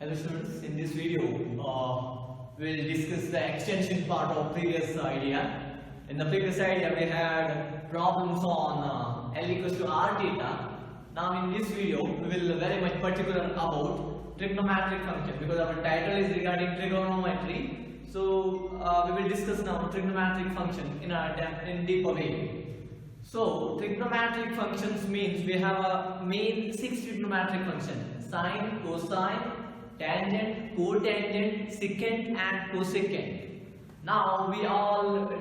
Hello students, in this video we'll discuss the extension part of previous idea. In the previous idea we had problems on L equals to R theta. Now in this video we will very much particular about trigonometric function because our title is regarding trigonometry. So we will discuss now trigonometric function in deeper way. So trigonometric functions means we have a main 6 trigonometric functions: sine, cosine, tangent, cotangent, secant and cosecant. Now we all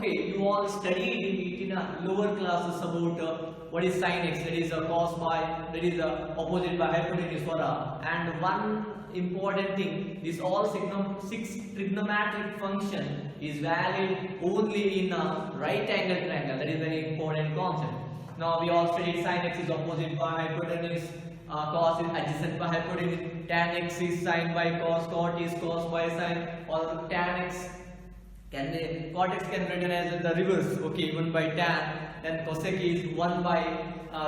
you all studied it in a lower classes about what is sin x, that is a cos by, that is a opposite by hypotenuse for a, and one important thing, this all 6 trigonometric function is valid only in a right angle triangle. That is very important concept. Now we all studied sin x is opposite by hypotenuse, cos is adjacent by hypotenuse, tan x is sin by cos, cot is cos by sin, or tan x cot x can be written as the reverse, okay, 1 by tan, then cosec is 1 by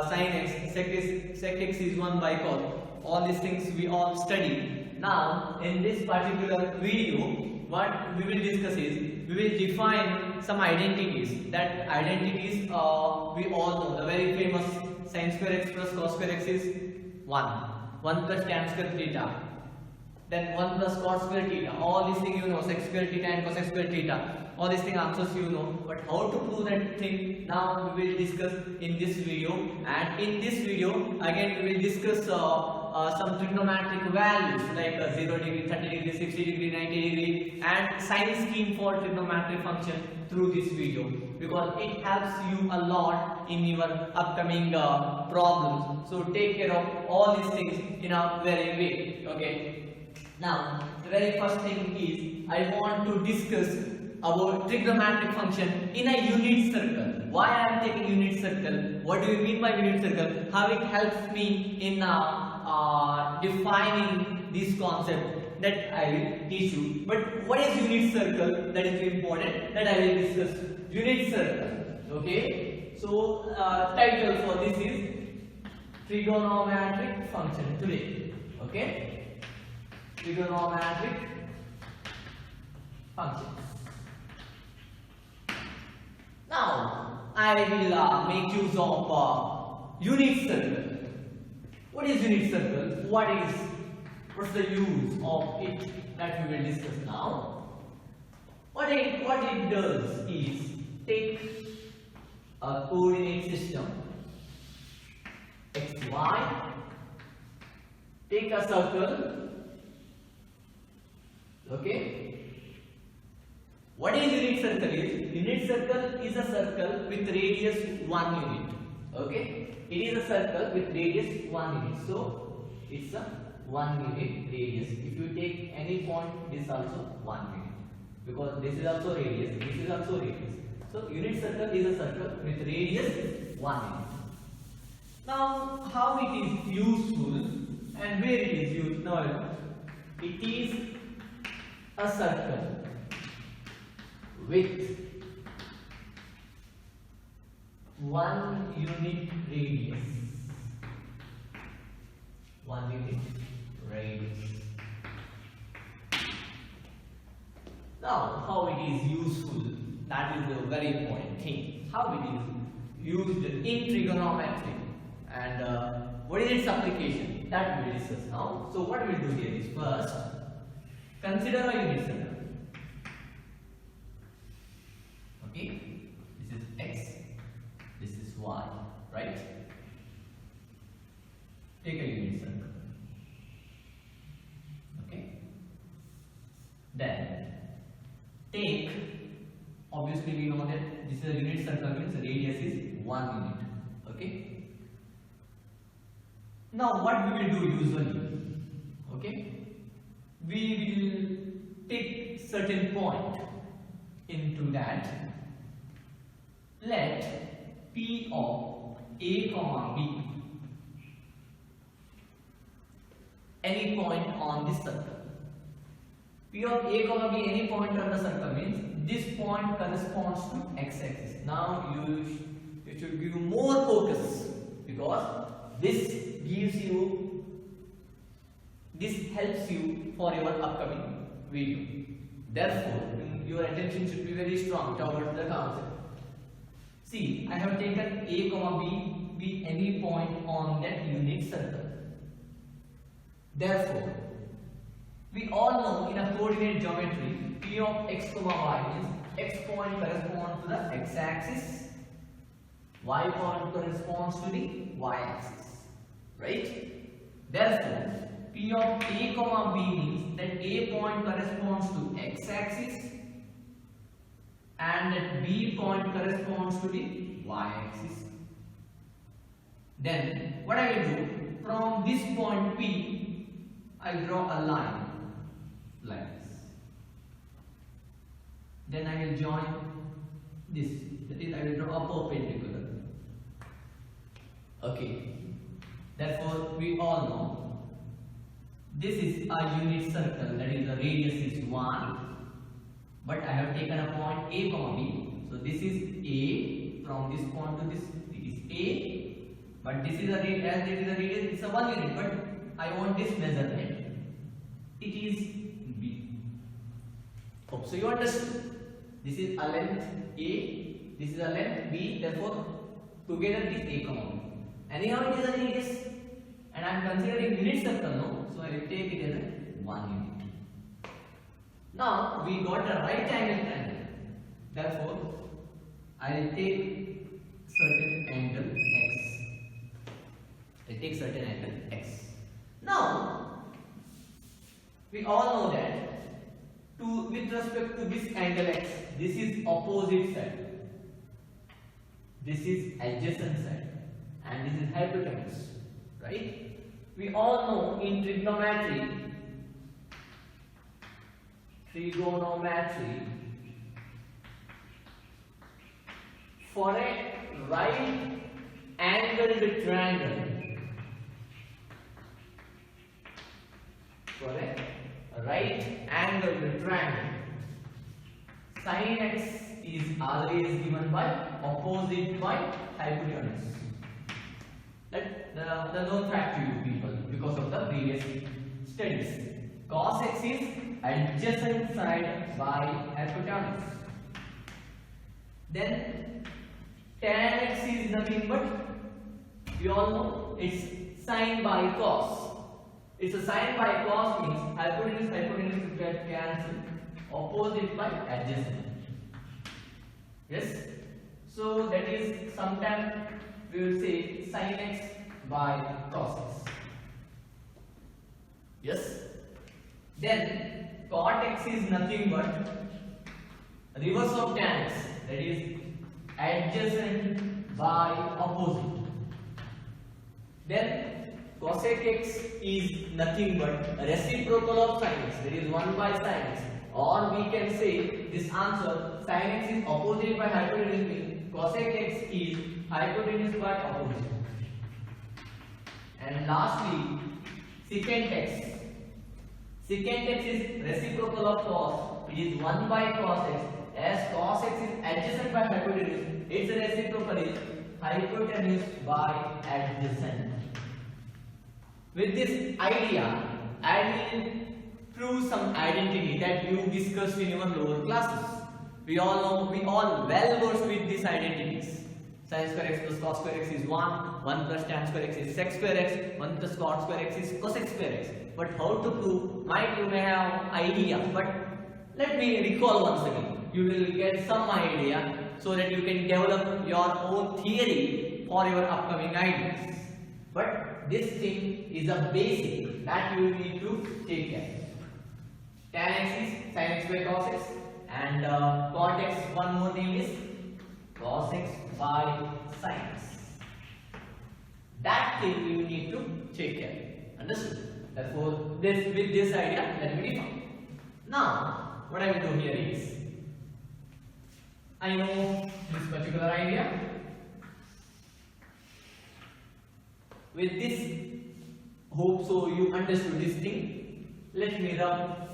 sin x, sec x is 1 by cos. All these things we all study. Now in this particular video what we will discuss is we will define some identities. That identities we all know. The very famous sin square x plus cos square x is 1 plus tan square theta, then 1 plus cos square theta. All these things you know, sec square theta and cosec square theta. All these things answers you know, but how to prove that thing now we will discuss in this video. And in this video again we will discuss some trigonometric values like 0 degree, 30 degree, 60 degree, 90 degree and sign scheme for trigonometric function through this video, because it helps you a lot in your upcoming problems. So take care of all these things in a very way. Okay. Now the very first thing is I want to discuss about trigonometric function in a unit circle. Why I am taking unit circle? What do you mean by unit circle? How it helps me in defining this concept, that I will teach you. But what is unit circle? That is important. That I will discuss. Unit circle. Okay. So title for this is trigonometric function today. Okay. Trigonometric function. Now I will make use of unit circle. What is unit circle? What's the use of it? That we will discuss now. What it does is take a coordinate system x, y, take a circle. Okay. What is unit circle is? Unit circle is a circle with radius 1 unit. Okay. It is a circle with radius 1 unit. So it's a 1 unit radius. If you take any point, this is also 1 unit, because this is also radius, this is also radius. So unit circle is a circle with radius 1 unit. Now how it is useful and where it is used? Now it is a circle with 1 unit radius. 1 unit radius. Now how it is useful? That is the very important thing. How it is used in trigonometry and what is its application? That we will discuss now. So what we will do here is first consider a unit circle. Okay, this is x, this is y, right? Take a unit circle. Okay. Then take, obviously we know that this is a unit circle, means radius is 1 unit. Okay. Now what we will do usually? Okay. We will take certain point into that. Let P of A comma B any point on this circle. P of A comma B any point on the circle means this point corresponds to x-axis. Now you should give more focus, because this gives you This helps you for your upcoming video. Therefore, your attention should be very strong towards the concept. See, I have taken A, B be any point on that unit circle. Therefore, we all know in a coordinate geometry, P of x, y means x point corresponds to the x-axis, y point corresponds to the y-axis, right? Therefore, P of A, B means that A point corresponds to x-axis and that B point corresponds to the y-axis. Then, what I will do, from this point P, I draw a line like this. Then I will join this, that is I will draw a perpendicular. Okay, therefore we all know this is a unit circle, that is the radius is 1, but I have taken a point A, B. So this is A, from this point to this, it is A, but this is a radius, as it is a radius, it's a 1 unit, but I want this measurement, it is B. Hope so you understood. This is a length A, this is a length B, therefore together it is A, B. Anyhow it is a radius and I am considering unit circle now, so I will take it as a 1 unit. Now we got a right angle triangle, therefore I will take certain angle x. I take certain angle x. Now we all know that with respect to this angle x, this is opposite side, this is adjacent side, and this is hypotenuse, right? We all know in trigonometry, for a right angled triangle, sin x is always given by opposite by hypotenuse. That the known fact to you people because of the previous studies. Cos x is adjacent side by hypotenuse. Then tan x is nothing but, we all know, it's sine by cos. It's a sine by cos means hypotenuse get cancelled, opposite by adjacent. Yes? So that is sometimes we will say sin x by cos x. Yes? Then cot x is nothing but reverse of tan x, that is adjacent by opposite. Then cosec x is nothing but reciprocal of sin x, that is 1 by sin x. Or we can say this answer, sin x is opposite by hypotenuse means cosec x is hypotenuse by opposite. And lastly, secant x. Secant x is reciprocal of cos, it is 1 by cos x. As cos x is adjacent by hypotenuse, its reciprocal is hypotenuse by adjacent. With this idea, I will prove some identity that you discussed in your lower classes. We all know, we all well versed with these identities. Sin square x plus cos square x is 1, 1 plus tan square x is sec square x, 1 plus cot square x is cosec square x. But how to prove, might you may have idea, but let me recall once again. You will get some idea so that you can develop your own theory for your upcoming ideas. But this thing is a basic that you need to take care. Tan x is sin x by cos x, and cot x, one more name is cos x by sin x. That thing you need to take care. Understood? Therefore, with this idea, let me define. Now, what I will do here is, I know this particular idea. With this, hope so you understood this thing. Let me rub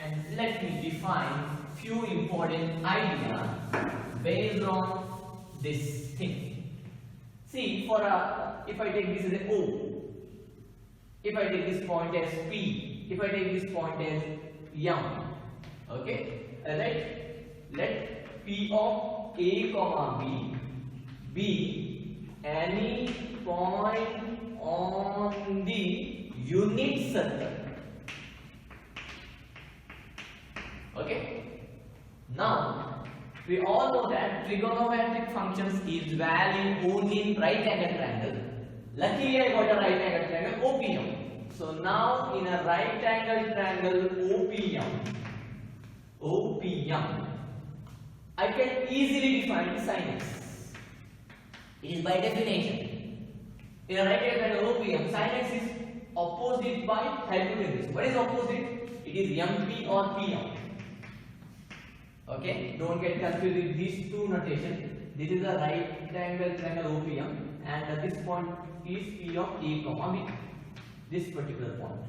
and let me define few important ideas based on this thing. See, if I take this as a O, if I take this point as P, if I take this point as M, okay, let P of A comma B be any point on the unit circle. Okay. Now we all know that trigonometric functions is value only in right angle triangle. Luckily I got a right angle triangle OPM. So now in a right angle triangle OPM, I can easily define sin x. It is by definition. In a right angle triangle OPM, sin x is opposite by hypotenuse. What is opposite? It is MP or PM. Okay, don't get confused with these two notation. This is a right angle triangle OPM, and this point is P of A comma B. This particular point.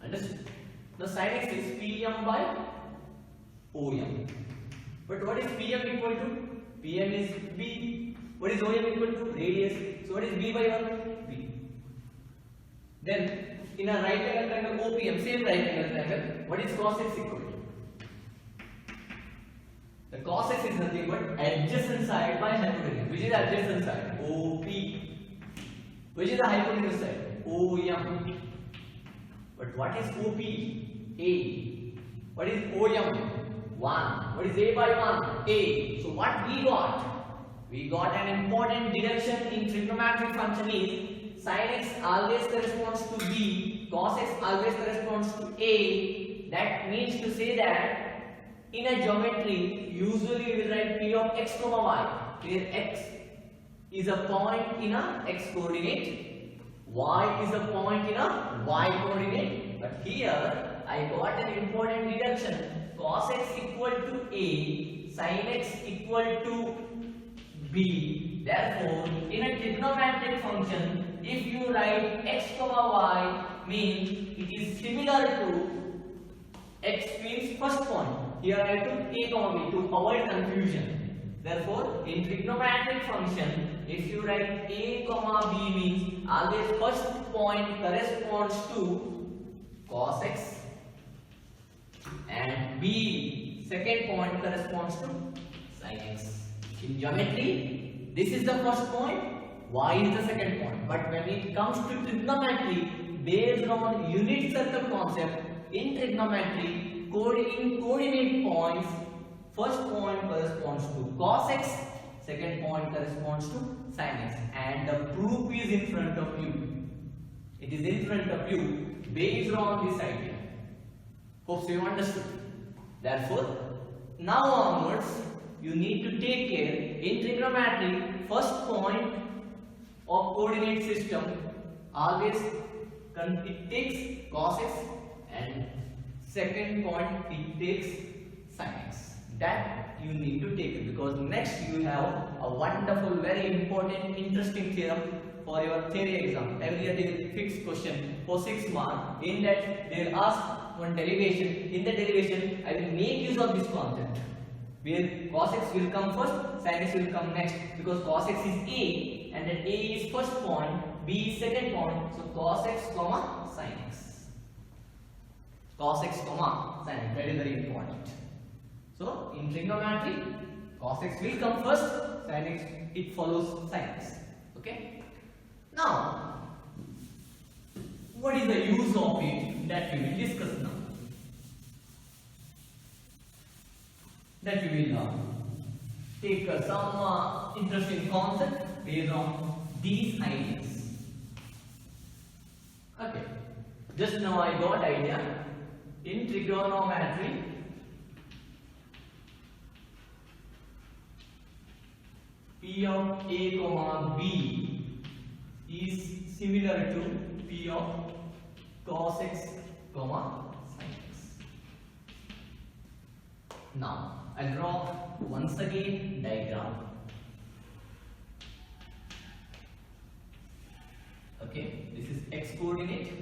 Understood? The sin x is PM by OM. But what is PM equal to? PM is B. What is OM equal to? Radius. So what is B by 1? B. Then in a right angle triangle OPM, same right angle triangle, what is cos x equal to? The cos x is nothing but adjacent side by hypotenuse. Which is adjacent side? OP. Which is the hypotenuse side? OM. But what is OP? A. What is OM? 1. What is A by 1? A. So what we got? We got an important deduction in trigonometric function is sin x always corresponds to B, cos x always corresponds to A. That means to say that in a geometry, usually we will write P of x comma y, where x is a point in a x coordinate, y is a point in a y coordinate. But here I got an important deduction: cos x equal to A, sin x equal to B. Therefore, in a trigonometric function, if you write x comma y, means it is similar to x means first point. Here I took A comma B to avoid confusion. Therefore, in trigonometric function, if you write A comma B means always first point corresponds to cos x and B second point corresponds to sin x. In geometry, this is the first point, y is the second point. But when it comes to trigonometry, based on unit circle concept, in trigonometry, in coordinate points, first point corresponds to cos x, second point corresponds to sin x, and the proof is in front of you. It is in front of you based on this idea. Hope you understood. Therefore, now onwards, you need to take care in trigonometry. First point of coordinate system always it takes cos x, and second point it takes sin x. That you need to take it, because next you have a wonderful, very important, interesting theorem for your theory exam. Every year they will fix question for 6 marks. In that they will ask one derivation. In the derivation, I will make use of this concept, where cos x will come first, sin x will come next, because cos x is A and then A is first point, B is second point. So cos x comma sin x. Cos x comma sin x, very very important. So in trigonometry, cos x will come first, sin x it follows sin x. Okay. Now, what is the use of it, that we will discuss now. That we will take some interesting concept based on these ideas. Okay. Just now I got idea. In trigonometry, P of A comma B is similar to P of cos x comma sin x. Now I'll draw once again diagram. Okay, this is x coordinate,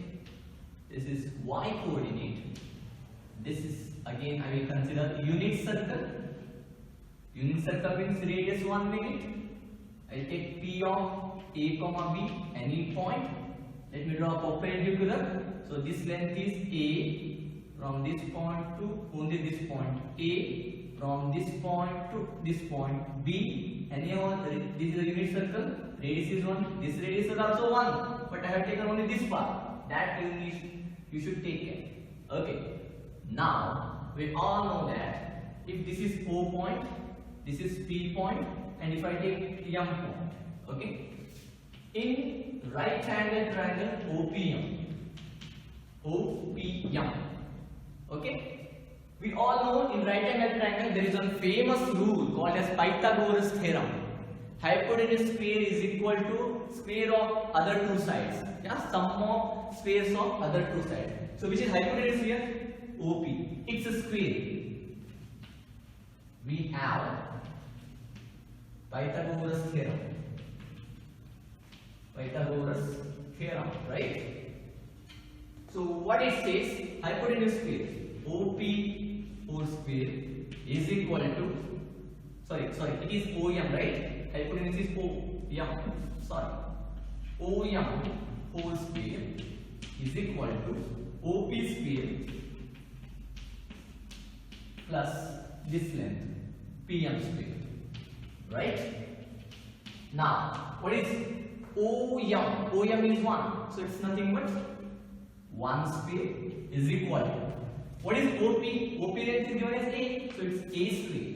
this is y coordinate. This is again I will consider unit circle. Unit circle means radius 1 unit. I take P of A comma B, any point. Let me draw a perpendicular. So this length is A from this point to only this point A, from this point to this point B, and here this is a unit circle. Radius is 1. This radius is also 1, but I have taken only this part. That you should take care. Okay. Now we all know that if this is O point, this is P point, and if I take M point, okay, in right triangle OPM, okay, we all know in right angle triangle there is a famous rule called as Pythagoras theorem. Hypotenuse square is equal to square of other two sides. Yeah, sum of squares of other two sides. So which is hypotenuse here? OP. It's a square. We have Pythagoras theorem. Pythagoras theorem, right? So what it says, hypotenuse square OP whole square is equal to, it is OM, right? Hypotenuse is OM, OM whole square is equal to OP square plus this length PM square, right? Now what is OM? OM is 1, so it's nothing but 1 square is equal to, what is OP? OP length is given as A, so it's A square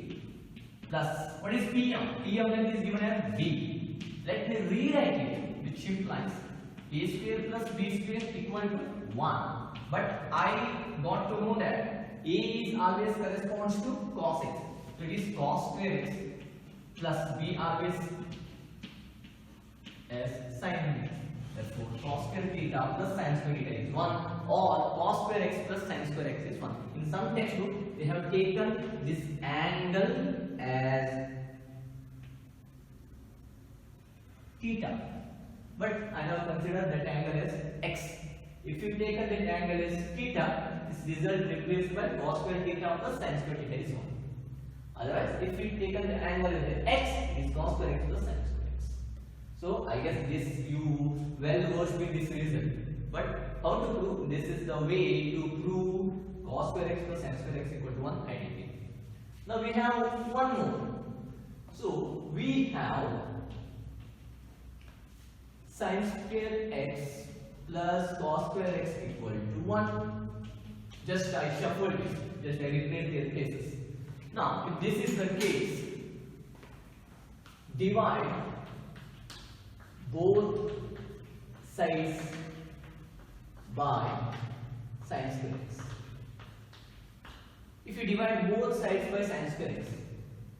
plus, what is PM? PM length is given as B. Let me rewrite it, which implies A square plus B square equal to 1. But I got to know that A is always corresponds to cos x. So it is cos square x plus B always as sin x. Therefore, cos square theta plus sin square theta is 1, or cos square x plus sin square x is 1. In some textbook, they have taken this angle as theta, but I have considered that angle as x. If you take that angle as theta, this result replaced by cos square theta plus sin square theta is 1. Otherwise, if we take the angle as x, it is cos square x plus sin square x. So I guess this you well versed with this result. But how to prove? This is the way to prove cos square x plus sin square x equal to 1 identity. Now we have one more. So we have sin square x plus cos square x equal to 1. Just I shuffled it. Just I replaced their cases. Now, if this is the case, divide both sides by sin square x. If you divide both sides by sin square x,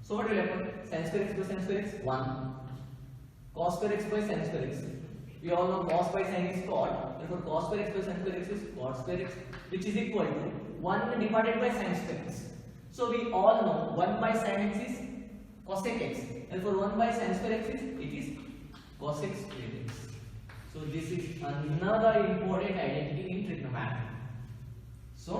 so what will happen? Sin square x by sin square x 1. Cos square x by sin square x. We all know cos by sin is cot. Therefore, cos square x by sin square x is cot square x, which is equal to 1 divided by sin square x. So we all know 1 by sin x is cosec x. Therefore, 1 by sin square x is cosec square x. So this is another important identity in trigonometry. So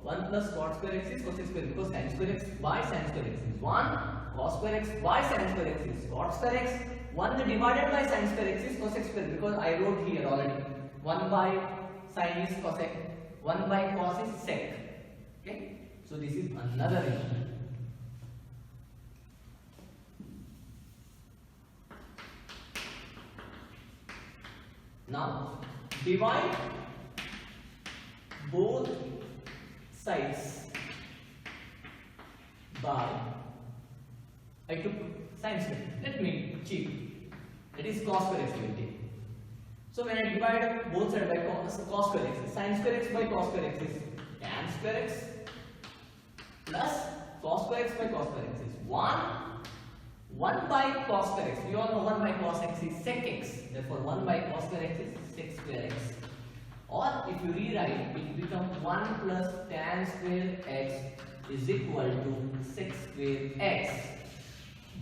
1 plus cot square x is cosec square, because sin square x by sin square x is 1. Cos square x by sin square x is cot square x. 1 divided by sin square x is cosec square, because I wrote here already. 1 by sin is cosec, 1 by cos is sec. Okay? So this is another result. Now divide both sides by, I took sin square. Let me cheat. That is cos square x will take. So when I divide both sides by cos square x, sin square x by cos square x is tan square x plus cos square x by cos square x is 1. 1 by cos square x. We all know 1 by cos x is sec x. Therefore, 1 by cos square x is sec square x. Or if you rewrite, it becomes 1 plus tan square x is equal to sec square x.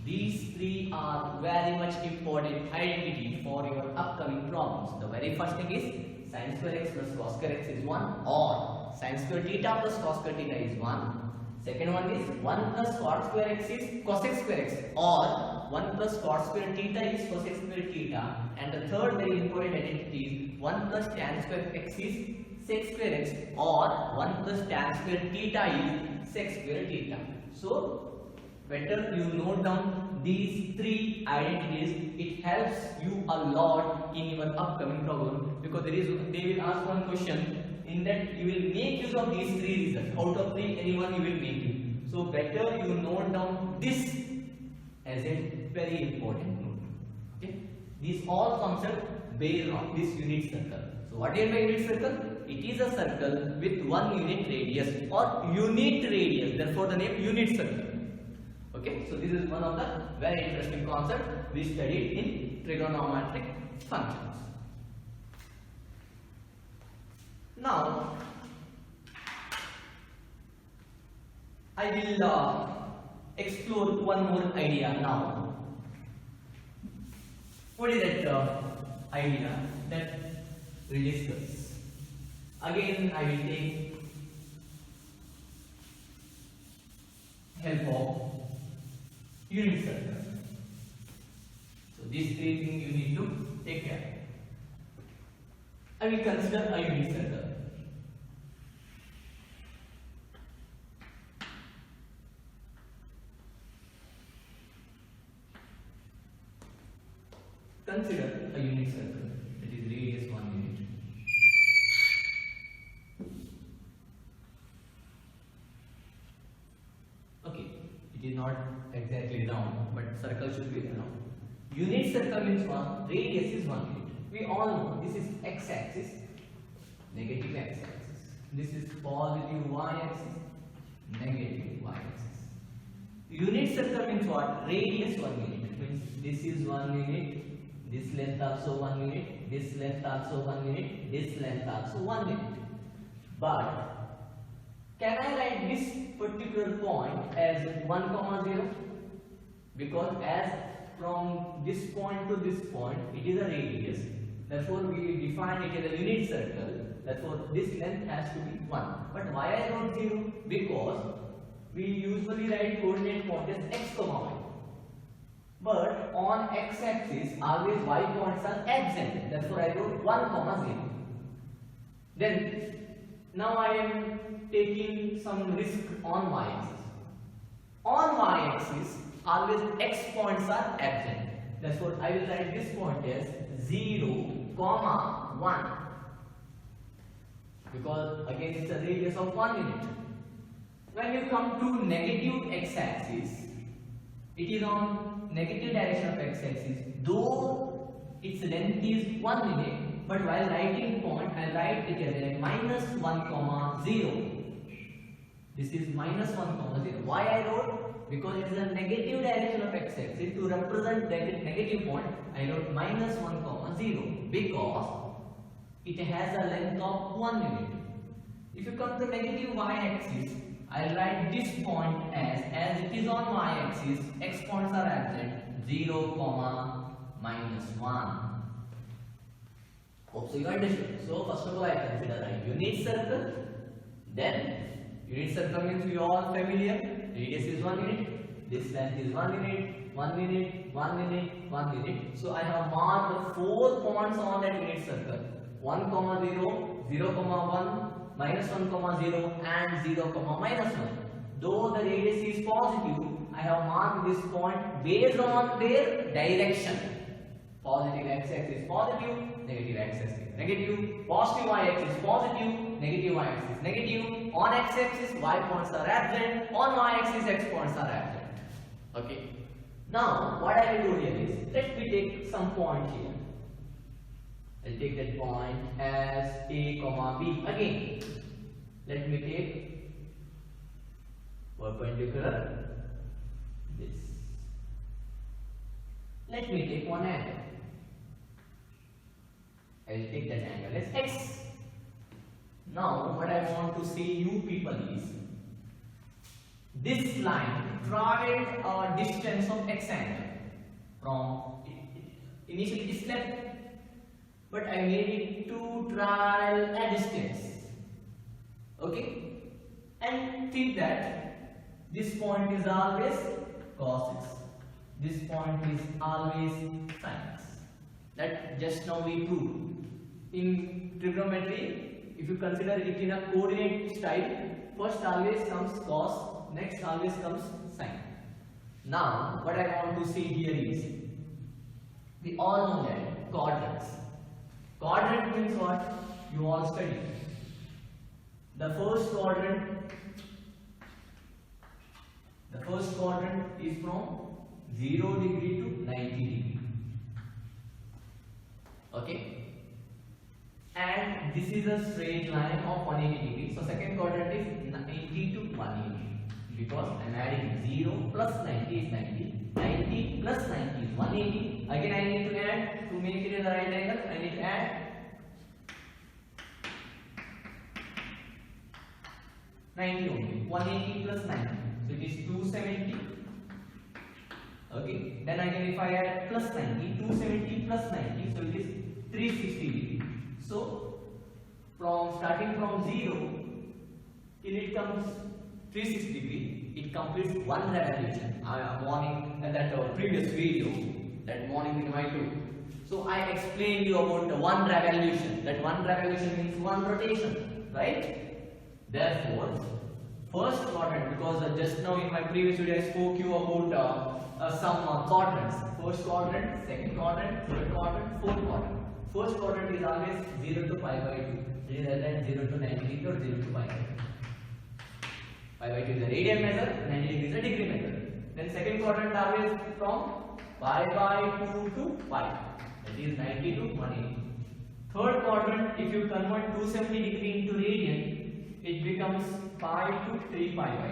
These three are very much important identity for your upcoming problems. The very first thing is sin square x plus cos square x is 1, or sin square theta plus cos square theta is 1. Second one is 1 plus cot square x is cosec square x, or 1 plus cos square theta is cosec square theta, and the third very important identity is 1 plus tan square x is sec square x, or 1 plus tan square theta is sec square theta. So better you note down these three identities. It helps you a lot in your upcoming problem, because they will ask one question in that you will make use of these three results. Out of three, anyone you will make it. So better you note down this as a very important note. Okay, these all concepts based on this unit circle. So what is a unit circle? It is a circle with 1 unit radius or unit radius. Therefore, the name unit circle. Okay, so this is one of the very interesting concepts we studied in trigonometric functions. Now, I will explore one more idea now. What is that idea that we discuss? Again, I will take help of unit circle. So these three things you need to take care. I will consider a unit circle. Consider a unit circle that is radius 1 unit. Okay, it is not exactly round, but circle should be round. Unit circle means what? Radius is 1 unit. We all know this is x-axis, negative x-axis. This is positive y-axis, negative y-axis. Unit circle means what? Radius 1 unit. Means this is 1 unit. This length also 1 unit, this length also 1 unit, this length also 1 unit. But can I write this particular point as 1, 0? Because as from this point to this point, it is a radius. Therefore, we define it as a unit circle. Therefore, this length has to be 1. But why I wrote 0? Because we usually write coordinate point as x, y. But on x-axis, always y points are absent. Therefore, I wrote 1, 0. Then, now I am taking some risk on y-axis. On y-axis, always x points are absent. Therefore, I will write this point as 0, 1. Because again, it's a radius of 1 unit. When you come to negative x-axis, it is on negative direction of x-axis, though its length is 1 unit, but while writing point, I write it as a minus 1, 0. This is minus 1, 0. Why I wrote? Because it is a negative direction of x-axis. To represent that negative point, I wrote minus 1, 0, because it has a length of 1 unit. If you come to negative y-axis, I'll write this point as it is on y-axis, x points are absent, 0, minus 1. Hope so you understood. So first of all, I consider a unit circle. Then unit circle means we all familiar. Radius is 1 unit. This length is 1 unit, 1 unit, 1 unit, 1 unit. So I have marked 4 points on that unit circle. 1, 0, 0, 1. Minus 1, 0 and 0, minus 1. Though the radius is positive, I have marked this point based on their direction. Positive x-axis positive, negative x-axis negative, positive y-axis positive, negative y-axis negative. On x-axis, y points are absent. On y-axis, x points are absent. Okay. Now, what I will do here is, let me take some point here. I'll take that point as a, b. Again, let me take perpendicular this. Let me take one angle. I'll take that angle as x. Now, what I want to say you people is, this line traveled a distance of x angle from initially it is left, but I made it to travel a distance. Okay, and think that this point is always cos x. this point is always sinus. That just now we proved. In trigonometry, if you consider it in a coordinate style, first always comes cos, next always comes sine. Now, what I want to say here is, we all know that quadrants. Quadrant means what? You all study. The first quadrant is from 0 degree to 90 degree. Okay? And this is a straight line of 180 degree. So second quadrant is 90 to 180. Because I am adding 0 plus 90 is 90. 90 plus 90 is 180. Again I need to add, to make it in the right angle, I need to add 90 only. 180 plus 90. So it is 270. Okay. Then again if I add plus 90, 270 plus 90, so it is 360 degree. So starting from 0 till it comes 360 degree, it completes one revolution. Morning and that previous video, that morning in my two. So I explained you about the one revolution. That one revolution means one rotation, right? Therefore, first quadrant, because just now in my previous video I spoke you about some quadrants. First quadrant, second quadrant, third quadrant, fourth quadrant. First quadrant is always 0 to pi by 2. Rather than 0 to 90 degree or 0 to pi by 2. Pi by 2 is a radian method, 90 degree is a degree method. Then second quadrant always from pi by 2 to pi. That is 90 to 180. Third quadrant, if you convert 270 degree into radian, it becomes pi to 3 pi by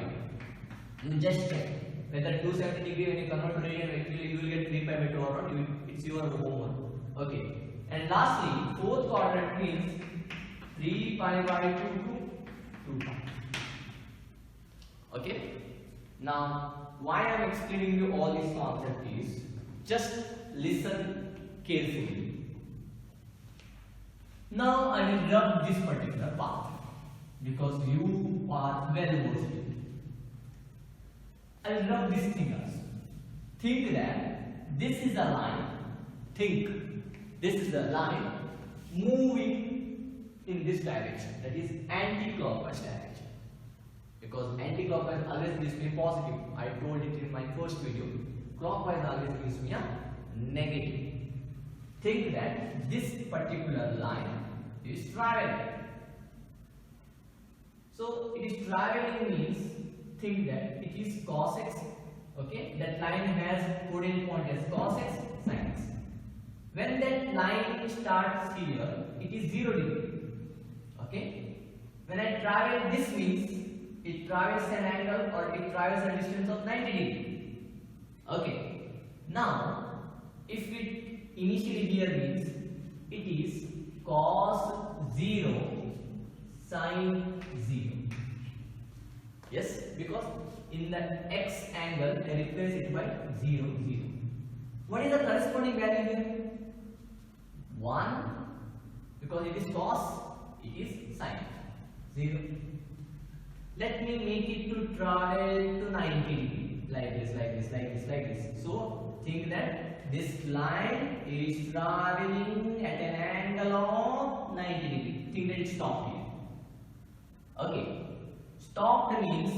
2. You just check whether 270 degree when you convert to radian, actually you will get 3 pi by 2 or not. It's your homework. Okay. And lastly, fourth quadrant means 3 pi by 2 to 2 pi. Okay. Now, why I am explaining you all these concepts is, just listen carefully. Now I will rub this particular part because you are well versed. I will rub this thing also. Think that this is a line. Think this is a line moving in this direction. That is anti-clockwise direction. Because anti-clockwise always gives me positive. I told it in my first video. Clockwise always gives me a negative. Think that this particular line is traveling. So it is traveling means, think that it is cos x. Okay, that line has coordinate point as cos x, sin x. When that line starts here, it is 0 degree. Okay, when I travel, this means it travels an angle or it travels a distance of 90 degree. Okay, now if it initially here means it is cos 0 sin 0. Yes, because in the x angle I replace it by 0, 0. What is the corresponding value here? 1, because it is cos, it is sin 0. Let me make it to travel to 90 degree, like this, like this, like this, like this. So think that this line is traveling at an angle of 90 degree. Think that it stopped here. Okay, stopped means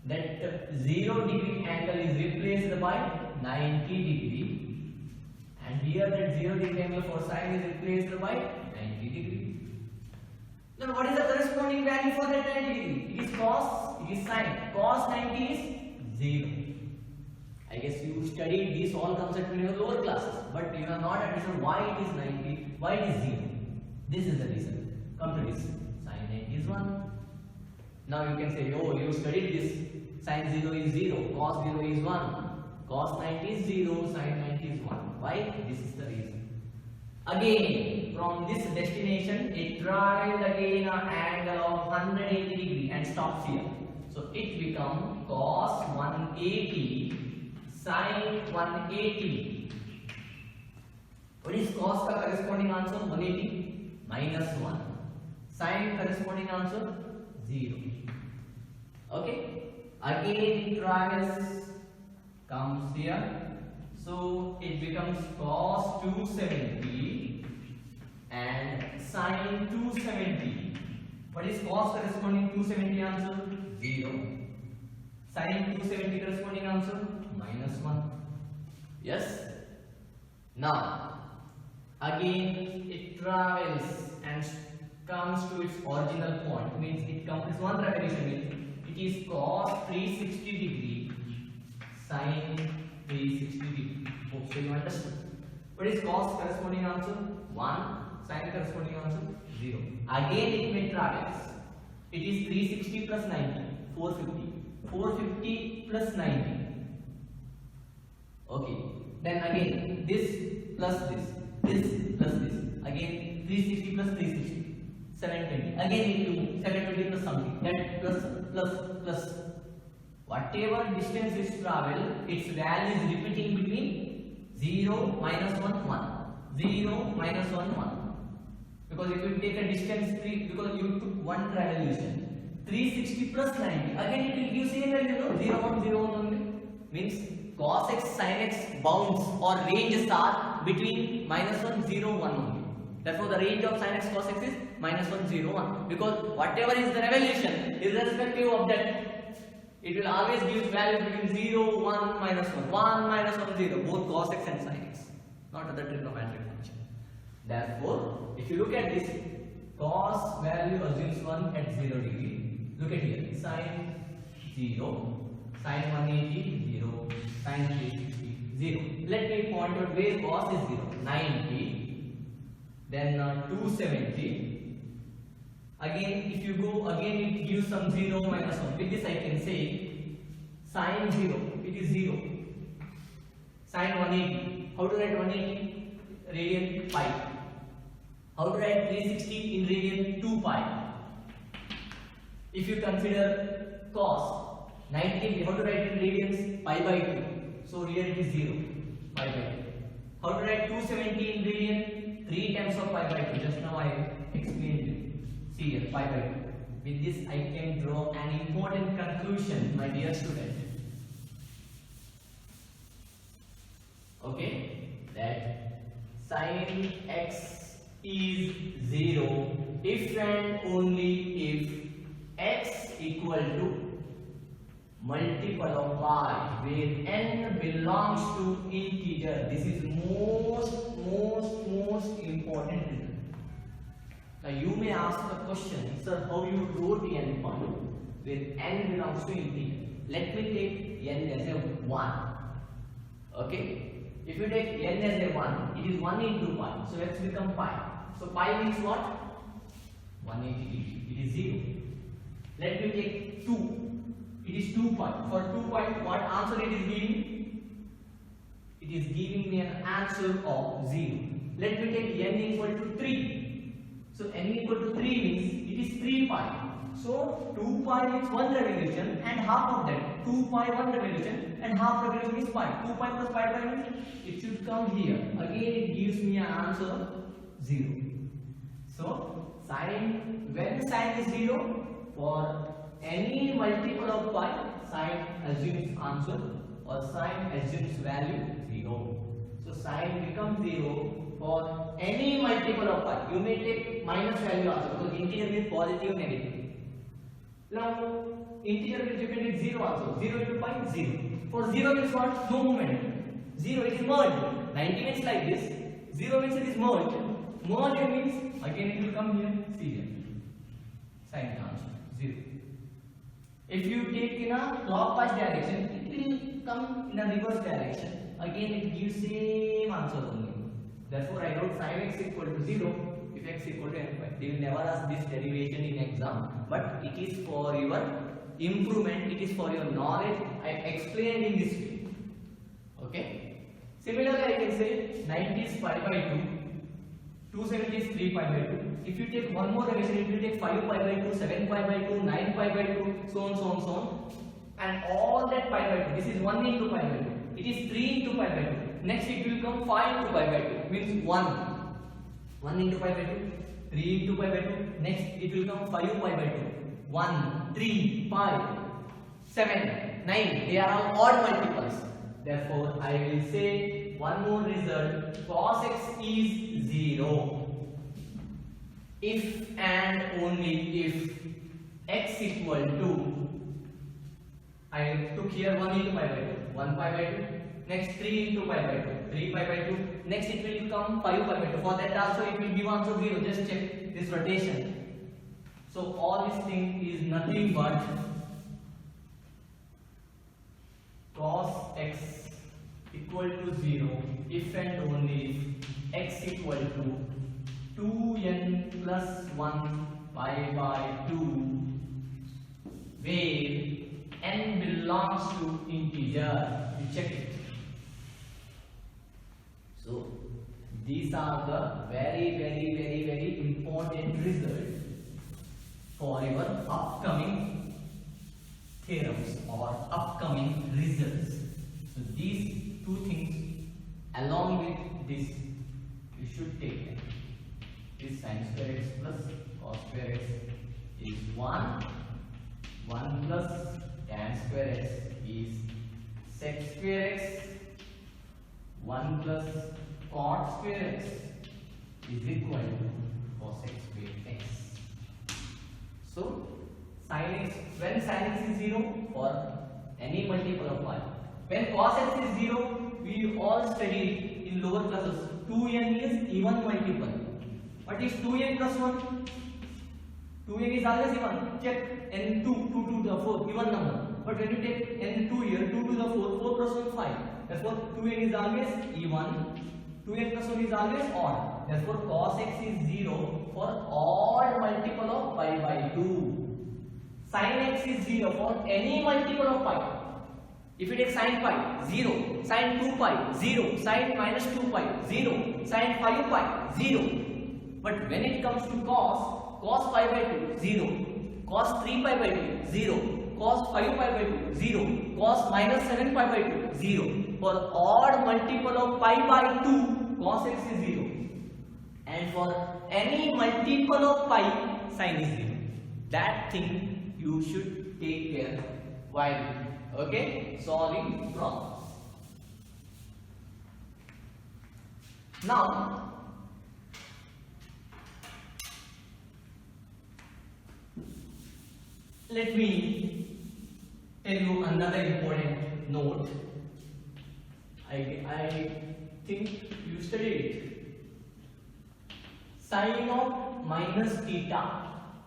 that 0 degree angle is replaced by 90 degree, and here that 0 degree angle for sine is replaced by 90 degree. Then what is the corresponding value for that 90 degree? It is cos, it is sine. Cos 90 is 0. I guess you studied this all concepts in your lower classes, but you have not understood why it is 90, why it is 0. This is the reason. Come to this. Sine 90 is 1. Now you can say, oh, you studied this. Sine 0 is 0, cos 0 is 1. Cos 90 is 0, sine 90 is 1. Why? This is the reason. Again, from this destination, it travels again an angle of 180 degree and stops here. So it becomes cos 180, sin 180. What is cos का corresponding answer? 180 minus 1. Sin corresponding answer 0. Okay. Again it travels comes here. So it becomes cos 270 and sin 270. What is cos corresponding 270 answer? 0. Sin 270 corresponding answer? -1. Yes? Now, again it travels and comes to its original point. Means it completes one revolution. Means it is cos 360 degree, sin 360 degree. Hope so you understood. What is cos corresponding answer? 1. Sin corresponding answer? 0. Again it may travels. It is 360 plus 90, 450. 450 plus 90. Okay. Then again this plus this plus this. Again 360 plus 360, 720. Again into 720 plus something. That plus. Whatever distance is travel, its value is repeating between 0, -1, 1. 0, -1, 1. Because if you take a distance 3, because you took one revolution, 360 plus 90. Again it will give same value, no? 0, 1, 0, 1 only. Means cos x, sin x bounds or ranges are between -1, 0, 1 only. Therefore, the range of sin x cos x is -1, 0, 1. Because whatever is the revolution, irrespective of that, it will always give values between 0, 1, -1, 1, -1, 0, both cos x and sin x, not other trigonometric function. Therefore, if you look at this, cos value assumes 1 at 0 degree. Look at here, sin 0, sin 180, 0, sin 360, 0. Let me point out where cos is 0. 90, then 270. Again, if you go again, it gives some 0, -1. With this, I can say sin 0, it is 0. Sin 180. How to write 180? Radian pi. How to write 360 in radian 2 pi? If you consider cos 90 degree, how to write in radians? Pi by 2. So here it is 0, pi by 2. How to write 270 in radian? 3 times of pi by 2. Just now I explained it. See here, pi by 2. With this I can draw an important conclusion, my dear student. Okay, that sin x is 0 if and only if x equal to multiple of pi, where n belongs to integer. This is most important result. Now you may ask the question, sir, how you wrote n point where n belongs to integer? Let me take n as a 1. Okay, if you take n as a 1, it is 1 into pi, so x become pi. So pi means what? 180 degree. It is 0. Let me take 2. It is 2 pi. For 2 pi, what answer it is giving? It is giving me an answer of 0. Let me take n equal to 3. So n equal to 3 means it is 3 pi. So 2 pi means 1 revolution and half of that. 2 pi 1 revolution and half revolution is pi. 2 pi plus pi means it should come here. Again it gives me an answer 0. So when sin is 0, for any multiple of pi, sin assumes answer or sin assumes value 0. So sin becomes 0 for any multiple of pi. You may take minus value also because integer means positive, negative. Now integer will depend at 0 also. 0 into pi, 0. For 0 means what? No movement. 0 it is merged. 90 means like this. 0 means it is merged. Merged means again it will come here. See here. Sin answer 0. If you take in a clockwise direction, it will come in a reverse direction. Again it gives same answer only. Therefore I wrote sin x equal to 0 if x equal to n pi. They will never ask this derivation in exam, but it is for your improvement, it is for your knowledge. I explained in this way. Okay. Similarly I can say 90 is pi by 2, 270 is 3 pi by 2. If you take one more revision, it will take 5 pi by 2, 7 pi by 2, 9 pi by 2, so on. And all that pi by 2, this is 1 into pi by 2. It is 3 into pi by 2. Next it will come 5 into pi by 2, means 1. 1 into pi by 2, 3 into pi by 2. Next it will come 5 pi by 2. 1, 3, 5, 7, 9. They are all odd multiples. Therefore, I will say one more result, cos x is 0 if and only if x equal to, I took here 1 into pi by 2, 1 pi by 2, next 3 into pi by 2, 3 pi by 2, next it will become 5 pi by 2, for that also it will give answer 0, just check this rotation. So all this thing is nothing but cos x equal to 0 if and only if x equal to 2n plus 1 pi by 2 where n belongs to integer. You check it. So these are the very important results for your upcoming theorems or upcoming results. So these two things along with this you should take them. This sin square x plus cos square x is 1 plus tan square x is sec square x, 1 plus cot square x is equal to cos x square x. So sin x, when sin x is 0 for any multiple of y, when cos x is 0, we all studied in lower classes 2n is even multiple. What is 2n plus 1? 2n is always even. Check n2, 2 to the 4, even number. But when you take n2 here, 2 to the 4, 4 plus 1 5. Therefore 2n is always even, 2n plus 1 is always odd. Therefore cos x is 0 for odd multiple of pi by 2. Sin x is 0 for any multiple of pi. If you take sin pi, 0, sin 2 pi, 0, sin minus 2 pi, 0, sin 5 pi, 0. But when it comes to cos pi by 2, 0, cos 3 pi by 2, 0, cos 5 pi by 2, 0, cos minus 7 pi by 2, 0. For odd multiple of pi by 2, cos x is 0. And for any multiple of pi, sin is 0. That thing you should take care while solving problems. Now let me tell you another important note. I think you studied it. Sin of minus theta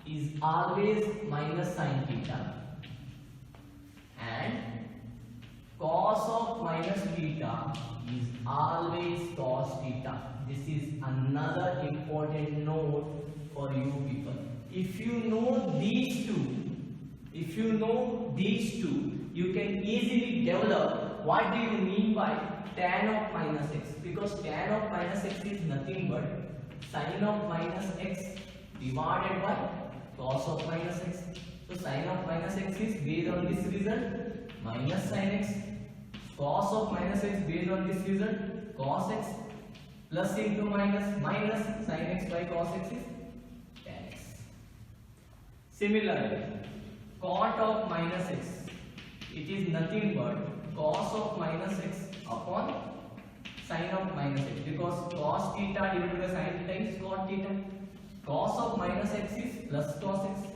is always minus sin theta, and cos of minus theta is always cos theta. This is another important note for you people. If you know these two, you can easily develop what do you mean by tan of minus x, because tan of minus x is nothing but sin of minus x divided by cos of minus x. So sin of minus x is based on this result minus sin x, cos of minus x based on this result cos x, plus into minus sin x by cos x is tan x. Similarly, cot of minus x, it is nothing but cos of minus x upon sin of minus x, because cos theta divided by sin theta is cot theta. Cos of minus x is plus cos x,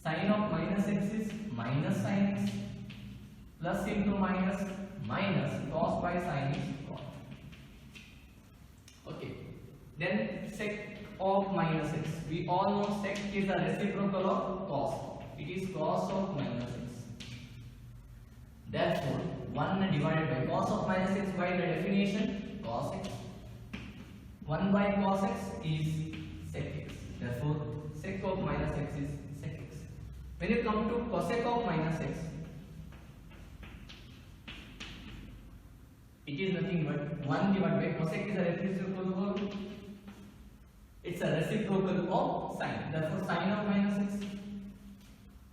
sin of minus x is minus sin x, plus into minus cos by sin is cot. Okay, then sec of minus x, we all know sec is the reciprocal of cos. It is cos of minus x. Therefore 1 divided by cos of minus x by the definition cos x, 1 by cos x is sec x. Therefore sec of minus x is sec x. When you come to cosec of minus x, it is nothing but 1 divided by cosec is a reciprocal of, it's a reciprocal of sin. Therefore sin of minus x,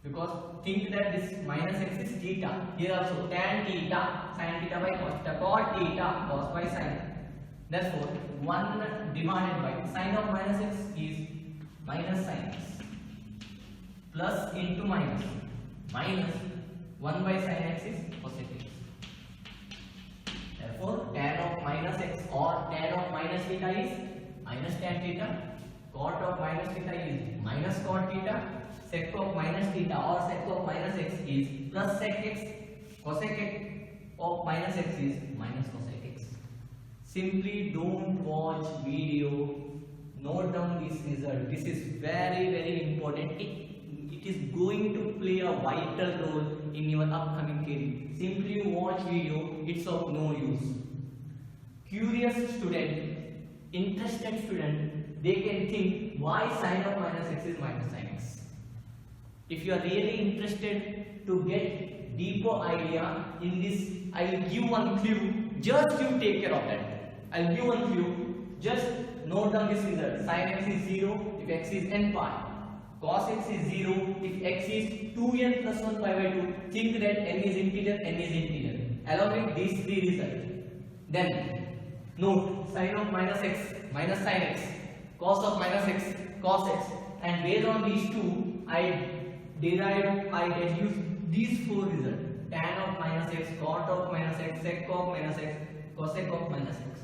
because think that this minus x is theta, here also tan theta, sin theta by cos theta, cot theta, cos by sin. Therefore 1 divided by sin of minus x is minus sin x, plus into minus 1 by sin x is cosec x. Therefore, tan of minus x or tan of minus theta is minus tan theta. Cot of minus theta is minus cot theta. Sec of minus theta or sec of minus x is plus sec x. Cosec of minus x is minus cosec x. Simply don't watch video. Note down this result. This is very important. It is going to play a vital role in your upcoming career. Simply watch video. It's of no use. Curious student, interested student, they can think why sine of minus x is minus sin x. If you are really interested to get deeper idea in this, I will give one clue. Just you take care of that. I will give one clue. Just note down this result. Sin x is 0 if x is n pi. Cos x is 0 if x is 2n plus 1 pi by 2. Think that n is integer, n is integer. Along with these three results. Then note sin of minus x minus sin x, cos of minus x cos x, and based on these two I deduce these four results: tan of minus x, cot of minus x, sec of minus x, cosec of minus x.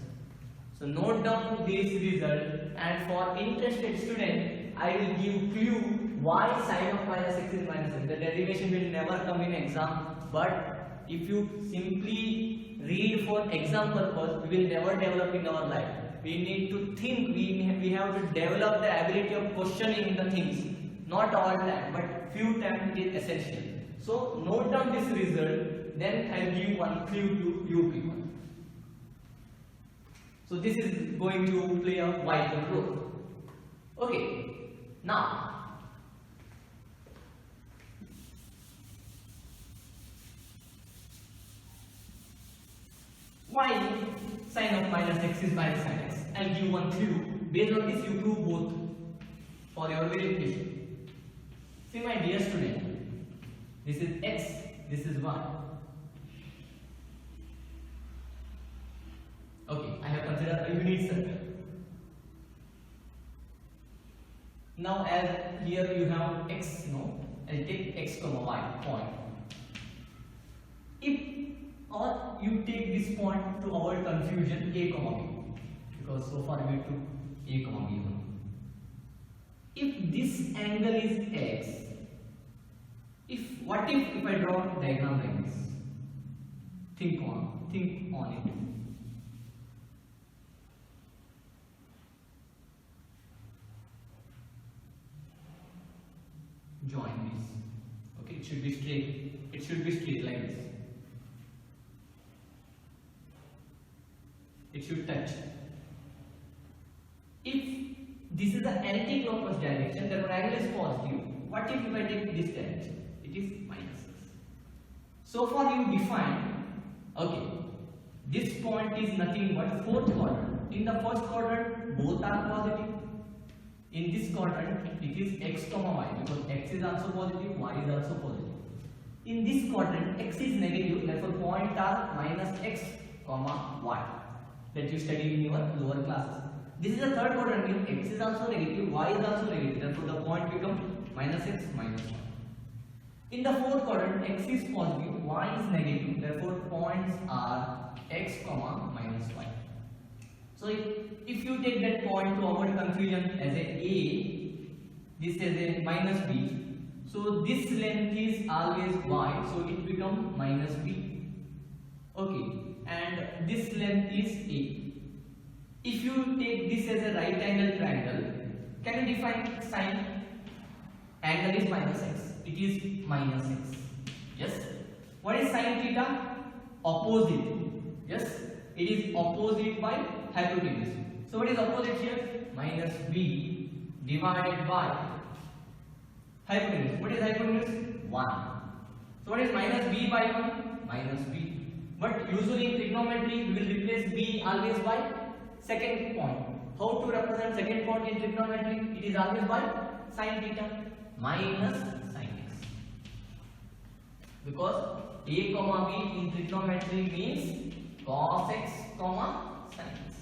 So note down this result, and for interested student I will give clue why sin of minus x is minus x. The derivation will never come in exam, but if you simply read for exam purpose, we will never develop in our life. We need to think, we have to develop the ability of questioning the things. Not all time, but few times it is essential. So note down this result, then I will give one clue to you people. So this is going to play a vital role. Okay, now why sin of minus x is minus sin x? I'll give one clue. Based on this, you prove both for your verification. See, my dear student, this is x, this is y. Okay, I have considered a unit circle. Now, as here you have x, no, I'll take x comma y point. If or you take this point to avoid confusion, a comma b, because so far we took a comma b only. If this angle is x, what if I draw a diagram like this? Think on it. Join this. Okay, it should be straight. It should be straight like this. It should touch. If this is the anti-clockwise direction, the angle is positive. What if I take this direction? It is minus x. So far you define, okay, this point is nothing but fourth quadrant. In the first quadrant, both are positive. In this quadrant, it is x comma y, because x is also positive, y is also positive. In this quadrant, x is negative, therefore points are minus x comma y, that you studied in your lower classes. This is the third quadrant, means x is also negative, y is also negative, therefore the point becomes minus x minus y. In the fourth quadrant, x is positive, y is negative, therefore points are x comma minus y. So if you take that point to avoid confusion as a, this is a minus b, so this length is always y, so it becomes minus b. Okay, and this length is a. If you take this as a right angle triangle, can you define sine? Angle is minus x, it is minus x. Yes. What is sine theta? Opposite. Yes, it is opposite by hypotenuse. So what is opposite here? Minus b divided by hypotenuse. What is hypotenuse? 1. So what is minus b by 1? Minus b. But usually in trigonometry we will replace b always by second point. How to represent second point in trigonometry? It is always by sin theta minus sin x. Because a comma b in trigonometry means cos x comma sin x.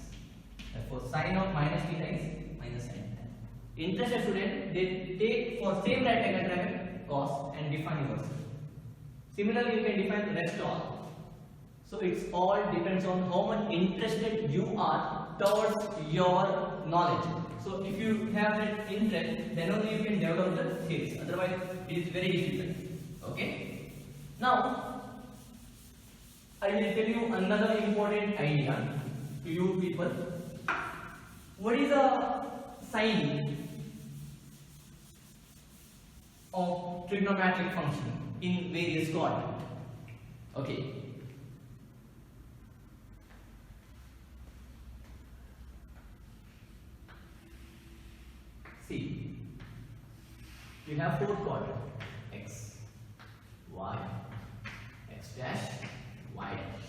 Therefore sin of minus theta is minus sin theta. Interested student, they take for same right angle triangle cos and define yourself. Similarly, you can define the rest all. So it's all depends on how much interested you are towards your knowledge. So if you have that interest, then only you can develop the theories. Otherwise, it is very difficult. Okay. Now, I will tell you another important idea to you people. What is the sign of trigonometric function in various coordinates? Okay. See, you have four quadrants: x, y, x dash, y dash.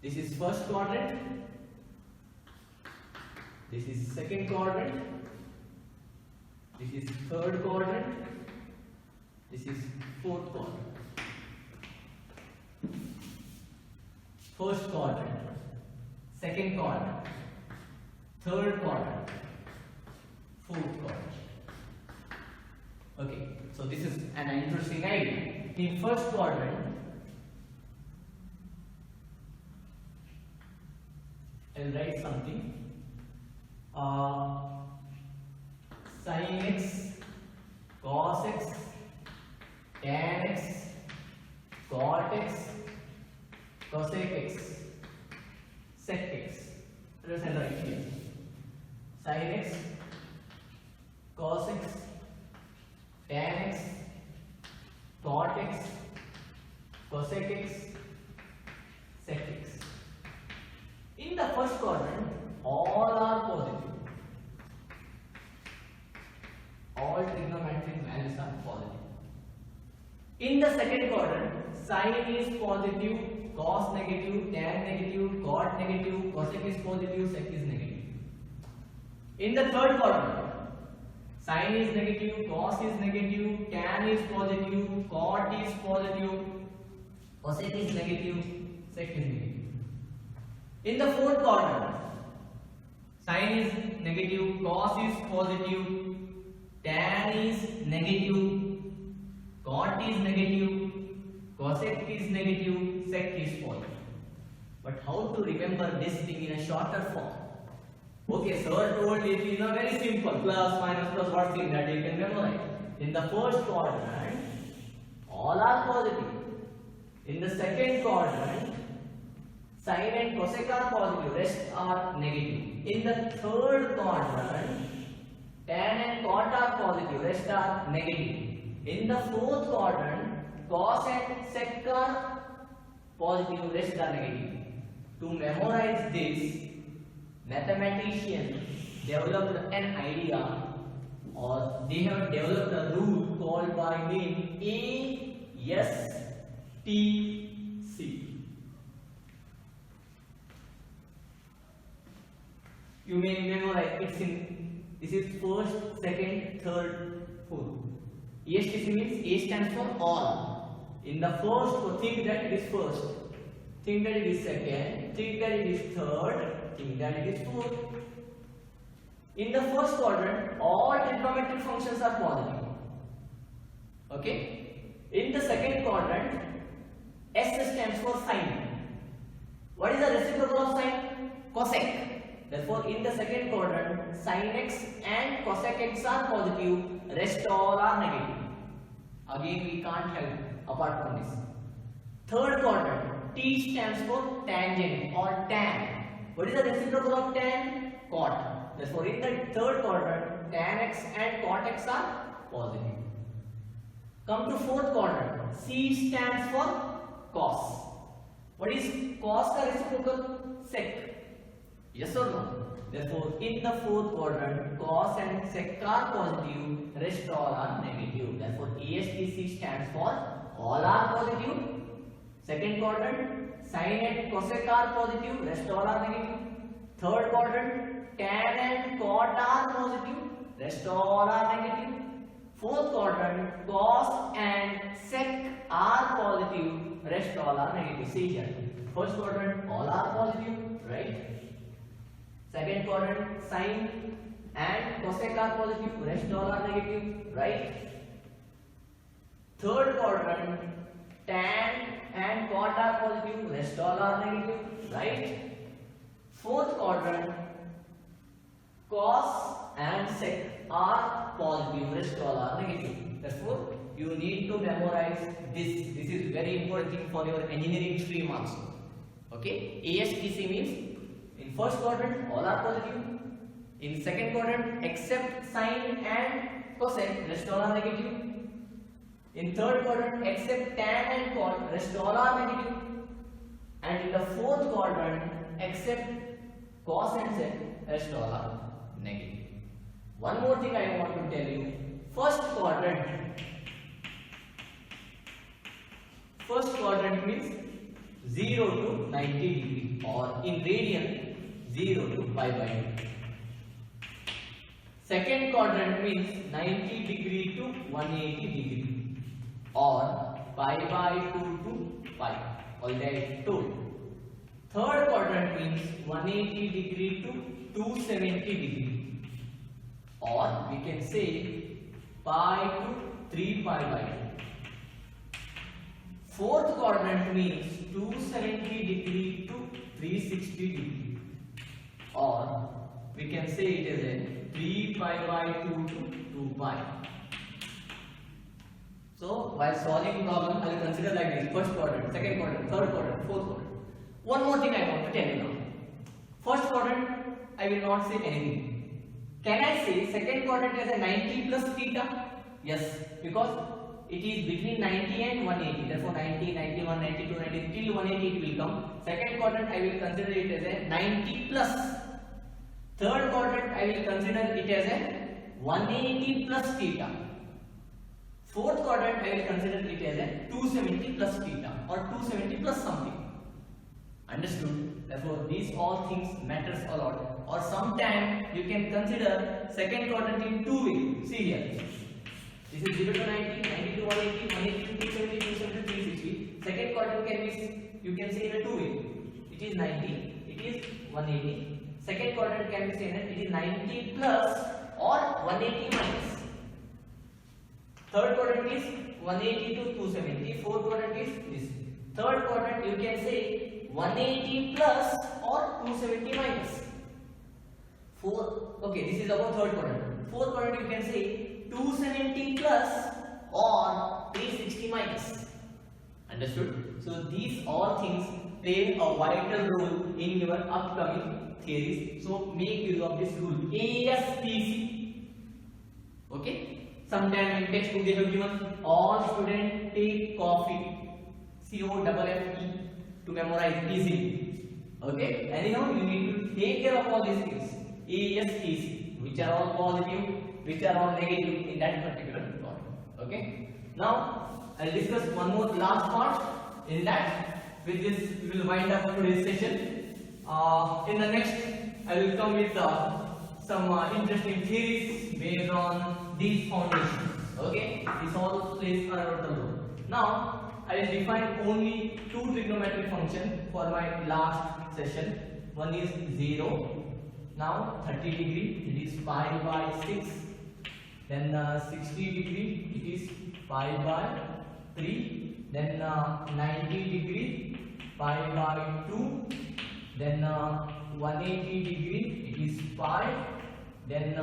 This is first quadrant. This is second quadrant. This is third quadrant. This is fourth quadrant. First quadrant, second quadrant, third quadrant, fourth quadrant. Okay, so this is an interesting idea. In first quadrant, I'll write something. Sin x, cos x, tan x, cot x, cosec x, sec x. Let us write here. Sin x, cos x, tan x, cot x, cosec x, sec x. In the first quadrant, all are positive. All trigonometric values are positive. In the second quadrant, sin is positive, cos negative, tan negative, cot negative, cosec is positive, sec is negative. In the third quadrant, sin is negative, cos is negative, tan is positive, cot is positive, cosec is negative, sec is negative. In the fourth quadrant, sin is negative, cos is positive, tan is negative, cot is negative, cosec is negative, sec is positive. But how to remember this thing in a shorter form? Okay, sir told it in a very simple plus, minus, plus, what thing that you can memorize. In the first quadrant, all are positive. In the second quadrant, sin and cosec are positive, rest are negative. In the third quadrant, tan and cot are positive, rest are negative. In the fourth quadrant, cos and sec are positive, rest are negative. To memorize this, mathematicians developed an idea, or they have developed a rule called by name ASTC. You may memorize it's in this is first, second, third, fourth. ASTC means A stands for all. In the first, think that it is first, think that it is second, think that it is third, think that it is fourth. In the first quadrant, all trigonometric functions are positive. Okay? In the second quadrant, S stands for sine. What is the reciprocal of sine? Cosec. Therefore, in the second quadrant, sin x and cosec x are positive, rest all are negative. Again, we can't help apart from this. Third quadrant, T stands for tangent or tan. What is the reciprocal of tan? Cot. Therefore, in the third quadrant, tan x and cot x are positive. Come to fourth quadrant, C stands for cos. What is cos ka reciprocal? Sec. Yes or no? Therefore, in the fourth quadrant, cos and sec are positive, rest all are negative. Therefore, ASTC stands for all are positive. Second quadrant, sin and cosec are positive, rest all are negative. Third quadrant, tan and cot are positive, rest all are negative. Fourth quadrant, cos and sec are positive, rest all are negative. See here. First quadrant, all are positive, right? Second quadrant, sin and cosec are positive, rest all are negative, right? Third quadrant, tan and cot are positive, rest all are negative, right? Fourth quadrant, cos and sec are positive, rest all are negative. Therefore, you need to memorize this. This is very important thing for your engineering stream also. Okay? ASTC means in first quadrant all are positive. In second quadrant except sine and cosec, rest all are negative. In third quadrant except tan and cot, rest all are negative. And in the fourth quadrant except cos and sec, rest all are negative. One more thing I want to tell you. First quadrant means 0 to 90 degree, or in radian 0 to pi by 2. Second quadrant means 90 degree to 180 degree, or pi by 2 to pi, already I told. Third quadrant means 180 degree to 270 degree, or we can say pi to 3 pi by 2. Fourth quadrant means 270 degree to 360 degree, or we can say it is a 3 pi by 2 to 2 pi. So while solving problem, I will consider like this: first quadrant, second quadrant, third quadrant, fourth quadrant. One more thing I want to tell you now. First quadrant, I will not say anything. Can I say second quadrant as a 90 plus theta? Yes, because it is between 90 and 180. Therefore 90, 91, 92, 93 till 180 it will come. Second quadrant I will consider it as a 90 plus. Third quadrant I will consider it as a 180 plus theta. Fourth quadrant I will consider it as a 270 plus theta, or 270 plus something. Understood? Therefore these all things matters a lot. Or sometime you can consider second quadrant in two ways. See here. This is 0 to 90, 90 to 180, 180 to 270, 270 to 360. Second quadrant can be, you can say in a two way. It is 90, it is 180. Second quadrant can be said that it is 90 plus or 180 minus. Third quadrant is 180 to 270. Fourth quadrant is this. Third quadrant you can say 180 plus or 270 minus. Okay, this is about third quadrant. Fourth quadrant you can say 270 plus or 360 minus. Understood? So these all things play a vital role in your upcoming theories. So make use of this rule, ASTC. Okay? Sometime in textbook they have given all students take coffee, COFFE, to memorize easily. Okay? Anyhow, you need to take care of all these things. ASTC, which are all positive, which are all negative in that particular part. Okay? Now, I'll discuss one more last part. In that, with this, we will wind up today's session. In the next, I will come with some interesting theories based on these foundations. Okay? This all plays a pivotal role. Now, I will define only two trigonometric functions for my last session. One is 0. Now 30 degree, it is pi by 6. Then 60 degree, it is pi by 3. Then 90 degree, pi by 2. Then 180 degree, it is pi. Then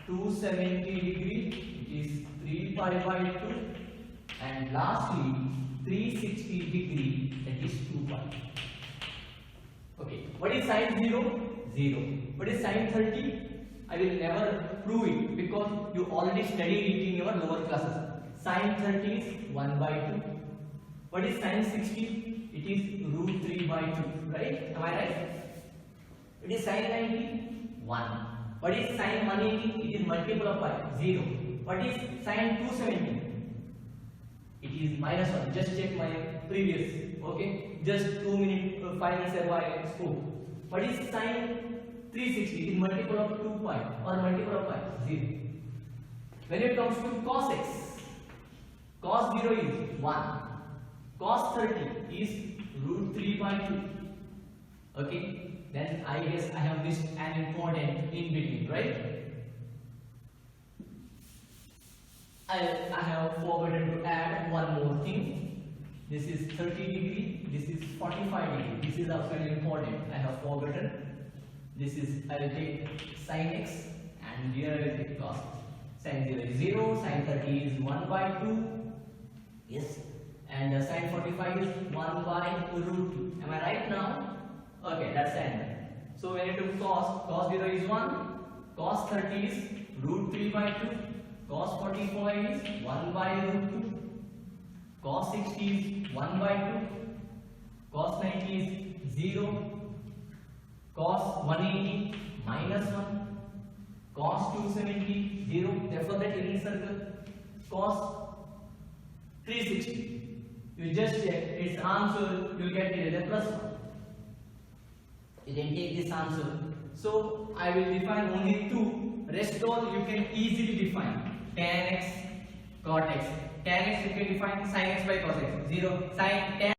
270 degree, it is 3 pi by 2. And lastly 360 degree, that is 2 pi. Okay, what is sine 0? 0. What is sine 30? I will never prove it because you already studied it in your lower classes. Sine 30 is 1 by 2. What is sine 60? It is root 3 by 2. Right? Am I right? It is sine 90? 1. What is sine 180? It is multiple of pi. 0. What is sine 270? It is minus 1. Just check my previous. Okay? Just 2 minutes, 5 minutes ago I spoke. What is sine 360? It is multiple of 2 pi or multiple of pi? 0. When it comes to cos x, cos 0 is 1. Cos 30 is root 3 by 2. Okay? Then I guess I have missed an important in between, right? I have forgotten to add one more thing. This is 30 degree, this is 45 degree. This is also very important. I have forgotten. This is, I will take sin x and here I will take cos. Sin 0 is 0, sin 30 is 1 by 2. Yes. And sin 45 is 1 by root 2. Am I right now? Okay, that's the answer. So when you took cos 0 is 1, cos 30 is root 3 by 2, cos 45 is 1 by root 2, cos 60 is 1 by 2, cos 90 is 0, cos 180 minus 1, cos 270 0, therefore that unit circle, cos 360. You just check its answer, you will get the plus 1. You can take this answer. So I will define only 2. Rest all you can easily define. Tan x, cot x. Tan x you can define sin x by cos x. 0 sin tan